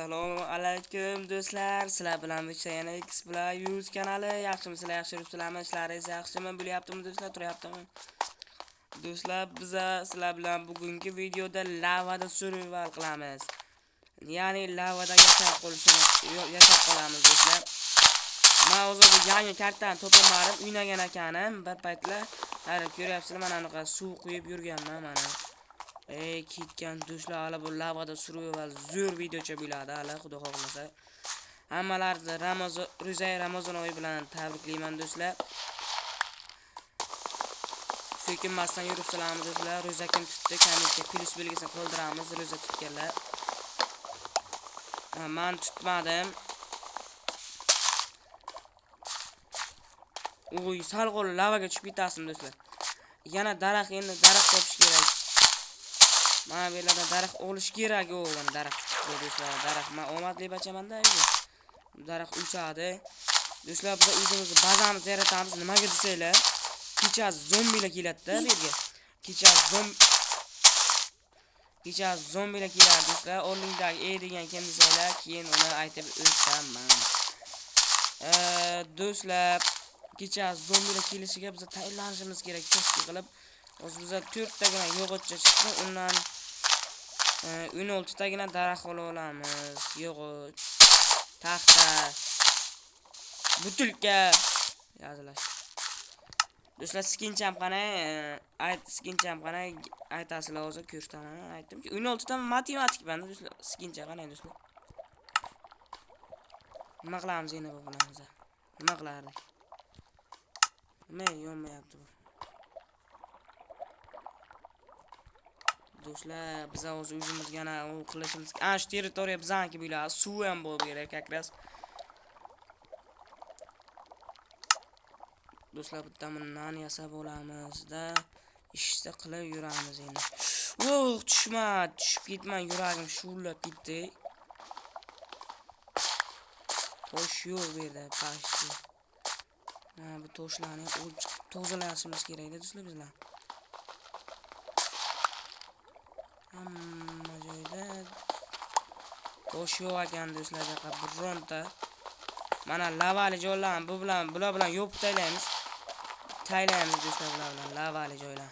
Assalomu alaykum do'stlar. Sizlar bilan yana X+100 kanali. Yaxshimisizlar? Yaxshi yuribsizlarmi? Ishlaringiz yaxshimi? Bo'lyaptimi do'stlar? Turyaptimi? Do'stlar, biz sizlar bilan bugungi videoda lavada survival qilamiz. Ya'ni lavada yashab qolamiz do'stlar. Men hozir yangi kartani to'pladim, o'ynagan ekanim. Bir paytlar, hali ko'ryapsizlar, mana bunaqa suv quyib yurganman mana. Ketgan do'stlar, hali bu lavada survival zo'r videocha bo'ladi, hali xudo xohlasa. Hammalarni Ramazon oyi bilan tabriklayman do'stlar. So'kinmasdan yuribsizlarmi do'stlar? Ro'za kim tutdi? Kommentga plus belgisini qoldiramiz, ro'za tutganlar. Men tutmadim. Uy, salqon lavaga tushib ketasizmi do'stlar? Yana daraxt, endi daraxt topish kerak. Mana bu yerda daraxt olish kerak, o'g'lim, daraxt chiqdi do'stlar. Daraxt men omadli bachaman-da, daraxt o'sadi. Do'stlar, biz o'zimizni bazamizni yaratamiz. Nimaga desanglar, kecha zombilar keladi-da bu yerga. Kecha zombilar keladi do'stlar. O'rningdagi degan kim desanglar, keyin uni aytib o'taman. Do'stlar, kecha zombilar kelishiga biz tayyorlanishimiz kerak, cho'qqi qilib. O'zi biz 4 tagina yog'ochcha chiqdi, undan 16 tagina daraxt olamiz. Yog'och, taxta, butilka yozilash. Do'stlar, skincham qanay, aytasizlar hozir ko'rsataman. Aytdimki 16 ta matematik banda do'stlar, skincha qanay do'stlar. Nima qilamiz endi bu bilan biz? Nima qilardik? Nima yonmayapti bu? Do'stlar, biz o'zimizga ana u qilishimiz, shu territoriya bizaniki bo'ladi. Suv ham bor bu yerga kakras. Do'stlar, bitta bundan yasab olamiz-da, ishda qilib yuramiz endi. Tushib ketman, yuragim shuvlab ketdi. Tosh yo'q bu yerda, pashti. Bu toshlarni tozalashimiz kerak edi do'stlar bizlar. Hamma joyda tosh yo'q ekan do'stlar, bironta. Mana lavali joylarni bular bilan yopib taylaymiz. Do'stlar, bular bilan lavali joylar.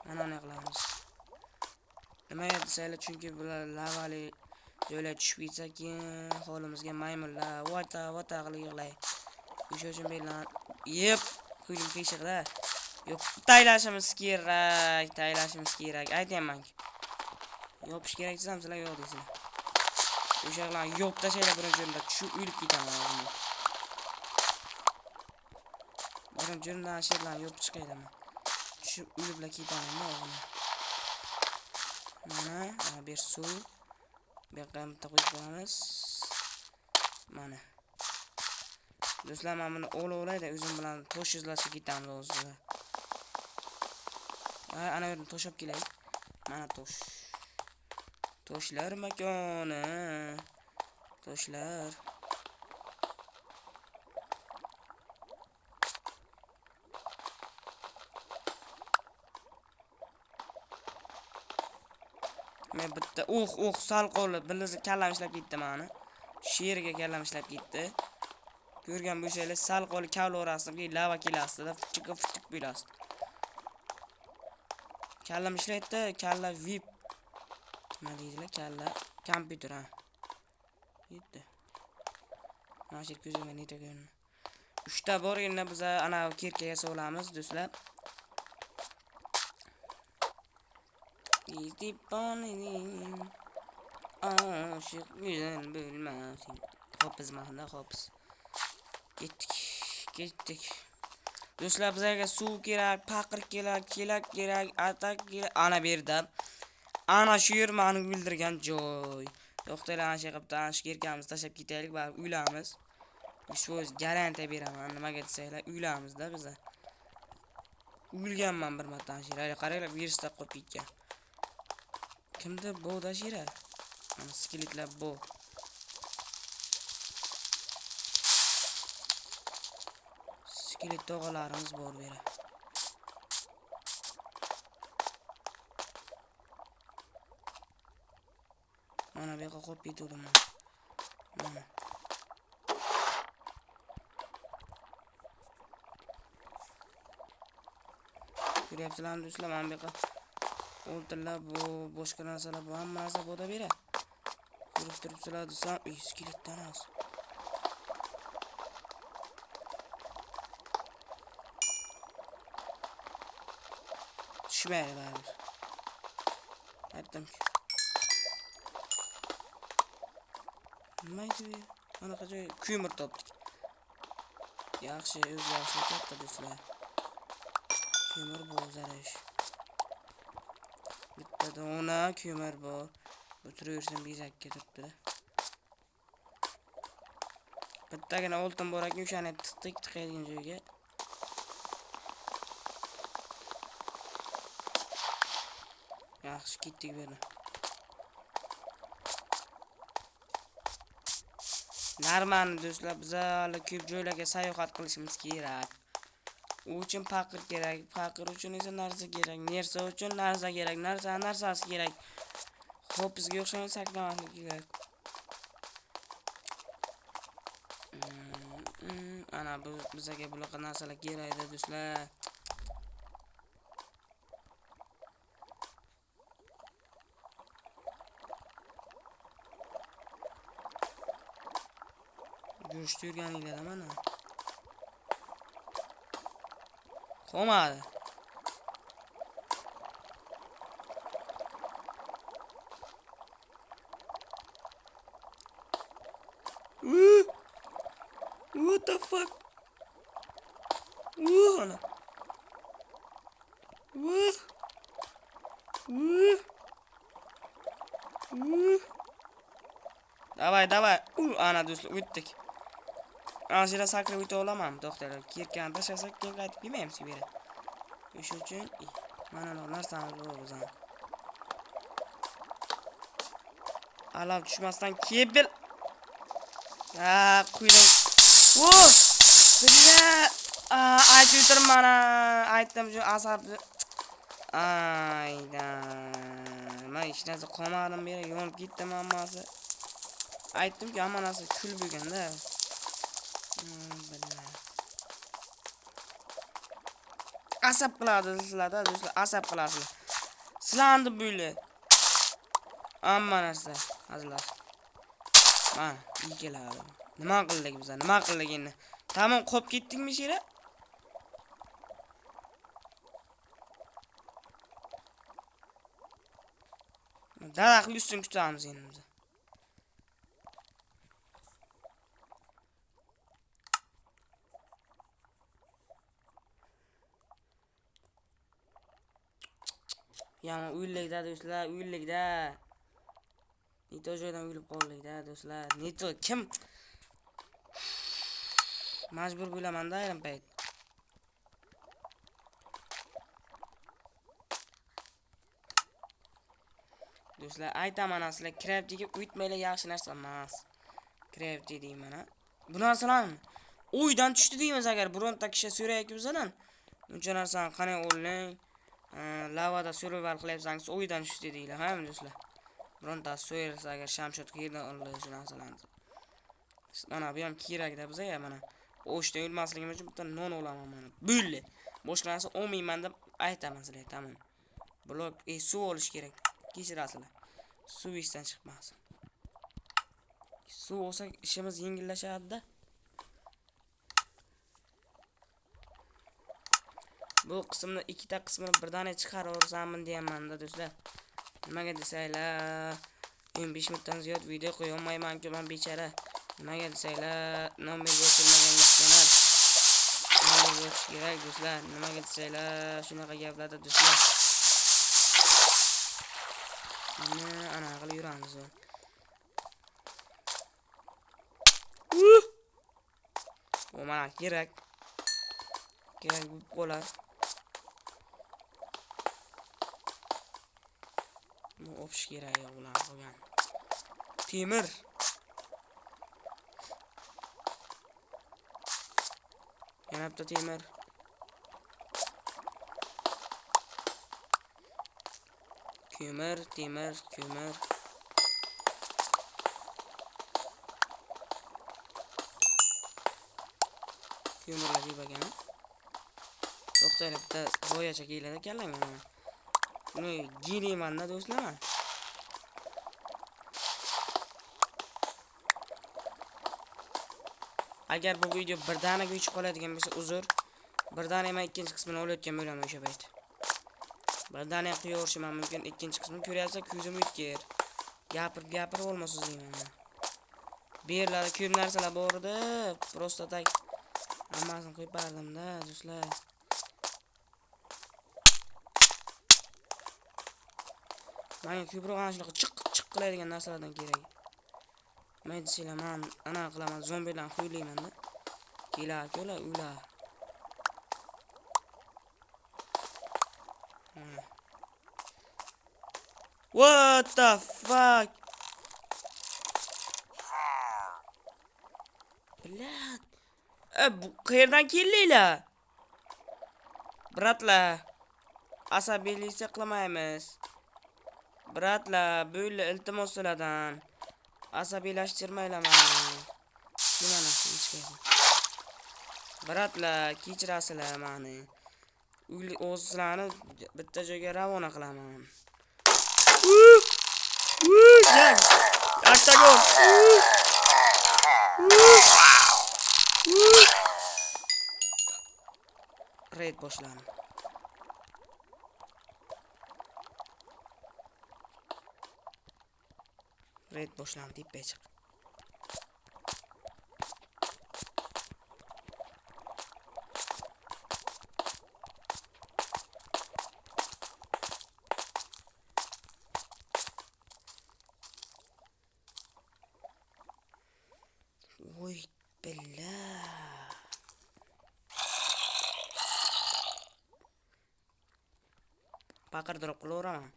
Mana nima qilamiz? Nimaga desanglar, chunki bular lavali joylar tushib ketsa, keyin holimizga maymunlar vata qilib yig'lay. O'sha uchun men qo'ydim qiyshiqda. Yo'q, taylashimiz kerak. Aytayman-ki. Yopish kerak desam, sizlar yo'q deysizlar. O'sha bilan yopib tashlaylar birinchi o'rinda, tushib o'lib ketaman o'zim. Birinchi o'rindan sherlarni yopib chiqayman. Tushib o'liblar ketaman o'zim. Mana bir suv. Bu yoqqa bitta qo'yib qo'yamiz. Mana. Do'stlar, men buni o'layda o'zim bilan tosh izlashga ketamiz o'zimizga. Ana yerdan tosh olib kelay. Mana tosh. Toshlar makoni. Toshlar. Men bitta sal qolib, biliz kallam ishlab ketdi meni. Sherga kallam ishlab ketdi. Ko'rgan bo'lsanglar, sal qolib kavla orasiga lava kelasida, fuchuk bo'lasiz. Kallam ishlaydi, kalla VIP. Nima deydilar? Kalla kompyuter ha. Yetdi. Mana shu ko'zimga neta ko'rindi. 3 ta bor, endi biz ana kirka yasolamiz do'stlar. Gidip-onim aşık güzel bilmezsin. Hopiz mahanda hopiz. Ketdik. Do'stlar, bizga suv kerak, paqir kerak, atak kerak. Ana berdi. Ana shu yer meni bildirgan joy. To'xtanglar, ana shu qilibdi, ana shu kirkamizni tashlab ketaylik va uylarimiz. 100% garantiya beraman. Nimaga desanglar, uylarimiz-da biz. Uyilganman bir marta ana shu yerga. Qaranglar, virusda qolib ketgan. Kimda bu da shira? Ana skeletlar bu. Skelet tog'alarimiz bor bu yerda. Mana bu yoqqa qo'yib ketdim. Mana. Ko'ryapsizlarmi do'stlar? Mana bu yoqqa o'ltirlab bu boshqa narsalar bu hamma narsa bo'da beradi. Ko'rib turibsizlar desam, skeletdan az. Tushmaydi baribir. Aytdimki. Nima edi? Anaqa joy ko'mir topdik. Yaxshi, o'zgarishlar katta do'stlar. Ko'mir bor zarash. Bitta dona ko'mir bor. O'tiraversam bezakka turibdi. Bittagina oltin bor ekan, o'shani tiqdik tiqaydigan joyga. Yaxshi ketdik bu yerdan. Normal do'stlar, biz hali ko'p joylarga sayohat qilishimiz kerak. U uchun faqir kerak, faqir uchun esa narsa kerak, narsa uchun narsa kerak, narsasi kerak. Xo'p, bizga o'xshagan saklamaslik kerak. Ana bu bizga bunaqa narsalar kerak edi do'stlar. Go'sht yurganinglarda mana. Qolmadi. What the fuck? Ana. Давай. Ana do'stlar, o'tdik. Anjira sakrab o'ta olaman, to'xtalar. Kirkan tashlasak, keyin qaytib yemaymiz bu yerga. O'sha uchun mana bu narsani o'zim. Alab tushmasdan kebil. Quydim. Bizga aytib mana. Aytdim shu asabni. Aydan. Men hech narsa qolmadim bu yerga, yonib ketdim hammasi. Aytdimki, hamma narsa kul bo'lganda. Asab qiladi sizlarda do'stlar, asab qilasizlar. Sizlarni bo'yle. Hamma narsa hazillar. Mana, iyi keladi. Nima qildik biz? Nima qildik endi? Tamam, qolib ketdikmi shu yerda? Daraxtni ustini kutamiz endi biz. Yana uylikda do'stlar, uylikda. Nito joydan uyilib qoldik-da do'stlar. Nito kim? Majbur bo'laman-da ayrim payt. Do'stlar, aytaman sizlar, craftingga o'tmaylar yaxshi narsa emas. Crafting deyman ha. Bu narsalarni o'ydan tushdi deymiz agar bironta kishi so'rayki bizdan. Uncha narsani qanday o'rlang? Lavada survival qilyapsangiz o'ydan tushdi deylar, ha do'stlar. Bironta so'rasa agar shamshotga yerdan olish narsalarni. Mana bu ham kerak-da bizga, mana. O'shdan o'lmasligim uchun bitta non olaman mana. Bo'ldi. Boshqa narsa olmayman deb aytaman sizlarga, tamam. Blok suv olish kerak. Kechirasizlar. Suv ishdan chiqmasin. Suv olsa ishimiz yengillashadi-da. Bu qismni ikkita qismini birdaniga chiqarib o'rsammi deyapman-da do'stlar. Nimaga desanglar, 15 minutdan ziyod video qo'ya olmayman-ku men bechara. Nimaga desanglar, nomer o'chirmagan kanal. Nomer o'chish kerak do'stlar. Nimaga desanglar, shunaqa gaplarda do'stlar. Ana qilib yuramiz. O mana kerak. Kerak bo'lib qolar. Bu o'pish kerak ular qolgan. Temir. Yana bitta temir. Ko'mir. ko'mirlar yeb ekan. To'xtaylar, bitta zoyacha keladi ekanlar mana. Buni giymayman-da do'stlar. Agar bu video birdaniga o'chib qoladigan bo'lsa, uzr. Birdaniga men ikkinchi qismini olayotgan bo'laman o'sha payt. Birdaniga qo'yaverish mumkin, ikkinchi qismini ko'ryapsa, ko'zim o'tkir. Gapirib olmasiz deyman. Bu yerlarda ko'p narsalar bor edi. Prosta tak hammasini qo'yib berdim-da, do'stlar. Menga ko'proq ana shunaqa chiq qiladigan narsalardan kerak. Men desalaman, ana qilaman, zombilarni qo'ylayman-da. Kelar, ular. What the fuck? Blat. Bu qayerdan keldinglar? Bratlar. Asabiyliksa qilmaymiz. Bratlar, böyle iltimos sizlardan. Asabiylashtirmanglar meni. Mana hech qaysi. Bratlar, kechirasizlar meni. O'zlarini bitta joyga ravona qilaman. Jang. Octagon. Raid boshlandi. Raid boshlandi deb chiq. Voy billa. Paqirdirib qilaveraman.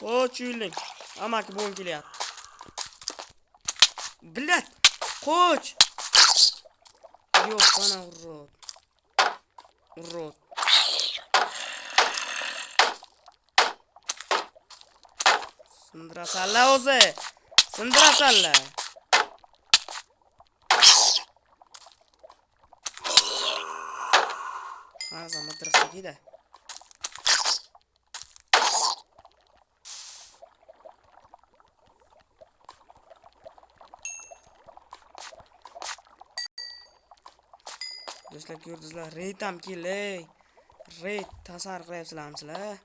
Qo'ch, amaki bo'm kelyapti. Blat, qo'ch. Yo'q, mana urrot. Sindirasanlar o'zi. Sindirasanlar. Mana zaman tirqida. Do'stlar, ko'rdingizlar, raid ham keldi. Raid tasarruf qilyapsizlarmi sizlar?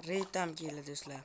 Raid ham keldi do'stlar.